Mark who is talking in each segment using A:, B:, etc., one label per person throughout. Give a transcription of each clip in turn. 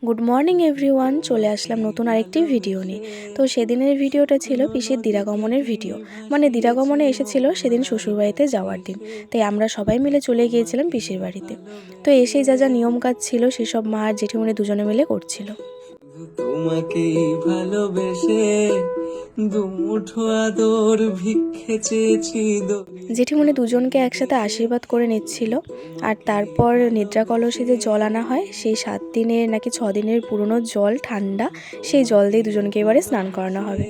A: Good morning everyone, চলে আসলাম নতুন আরেকটি ভিডিও নিয়ে। তো সেদিনের ভিডিওটা ছিল পিসির দিরাগমনের ভিডিও, মানে দিরাগমনে এসেছিল সেদিন শ্বশুরবাড়িতে যাওয়ার দিন। তাই আমরা সবাই মিলে চলে গিয়েছিলাম পিসির বাড়িতে। তো এসেই যা যা নিয়ম কাজ ছিল সেসব মা আর জেঠিমণি দুজনে মিলে করছিল।
B: তোমাকেই ভালোবেসে দুমুঠো আদর ভিক্ষে চেয়েছি।
A: জেঠিমণি দুজনকে একসাথে আশীর্বাদ করে নিচ্ছিল। আর তারপর নিদ্রা কলসে যে জল আনা হয়, সেই 7 দিনের নাকি 6 দিনের পুরনো জল ঠান্ডা, সেই জল দিয়ে দুজনকে এবারে স্নান করানো হবে।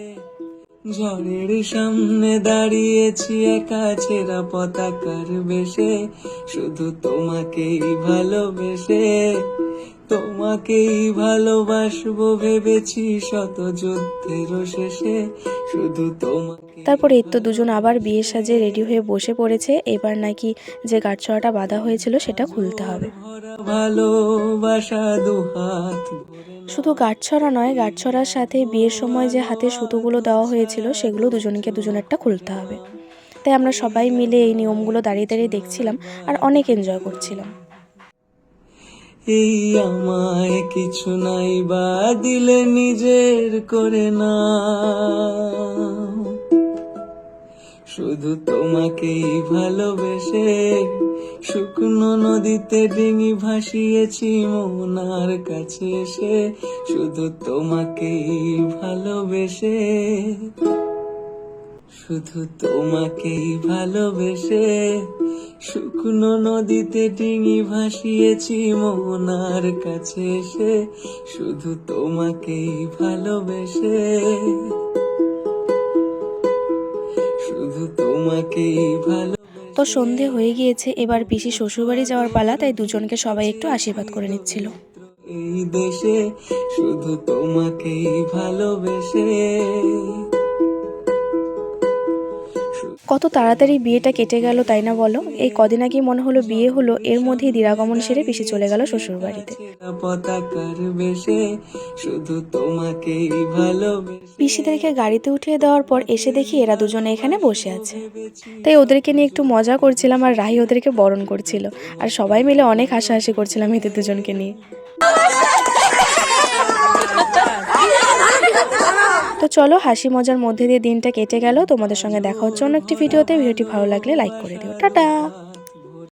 B: ঝড়ের সামনে দাঁড়িয়েছি একা ছেঁড়া পতাকার বেশে, শুধু তোমাকেই ভালোবেসে তোমাকেই ভালোবাসবো ভেবেছি শত যুদ্ধের শেষে, শুধু তোমাকে।
A: তারপর এই তো দুজন আবার বিয়ের সাজে রেডি হয়ে বসে পড়েছে। এবার নাকি যে গাঁটছড়াটা বাঁধা হয়েছিল সেটা খুলতে হবে।
B: ভালোবাসা দুহাত।
A: শুধু গাঁটছড়া নয়, গাঁটছড়ার সাথে বিয়ের সময় যে হাতে সুতোগুলো দেওয়া হয়েছিল সেগুলো দুজনেরটা খুলতে হবে। তাই আমরা সবাই মিলে এই নিয়মগুলো দাঁড়িয়ে দাঁড়িয়ে দেখছিলাম আর অনেক এনজয় করছিলাম।
B: এই আমায় কিছু নাই বা দিলে নিজের করে না, শুধু তোমাকেই ভালোবেসে শুকনো নদীতে ডিঙি ভাসিয়েছি মোহনার কাছে এসে, শুধু তোমাকেই ভালোবেসে, শুধু তোমাকেই ভালোবেসে শুকনো নদীতে ডিঙি ভাসিয়েছি মোহনার কাছে এসে, শুধু তোমাকেই ভালোবেসে, শুধু তোমাকেই ভালো।
A: তো সন্ধে হয়ে গিয়েছে, এবার পিসি শ্বশুরবাড়ি যাওয়ার পালা। তাই দুজনকে সবাই একটু আশীর্বাদ করে নিচ্ছিল।
B: এই দেশে শুধু তোমাকেই ভালোবেসে।
A: কত তাড়াতাড়ি বিয়েটা কেটে গেল, তাই না বলো? এই কদিন আগে মনে হলো বিয়ে হলো, এর মধ্যেই দিরাগমন সেরে পিসি চলে গেল শ্বশুর বাড়িতে। পিসিদেরকে গাড়িতে উঠিয়ে দেওয়ার পর এসে দেখি এরা দুজনে এখানে বসে আছে। তাই ওদেরকে নিয়ে একটু মজা করছিলাম, আর রাহি ওদেরকে বরণ করছিল। আর সবাই মিলে অনেক হাসাহাসি করছিলাম এদের দুজনকে নিয়ে। তো চলো, হাসি মজার মধ্যে দিয়ে দিনটা কেটে গেল। তোমাদের সঙ্গে দেখা হচ্ছে অন্য একটি ভিডিওতে। ভিডিওটি ভালো লাগলে লাইক করে দিও। টাটা।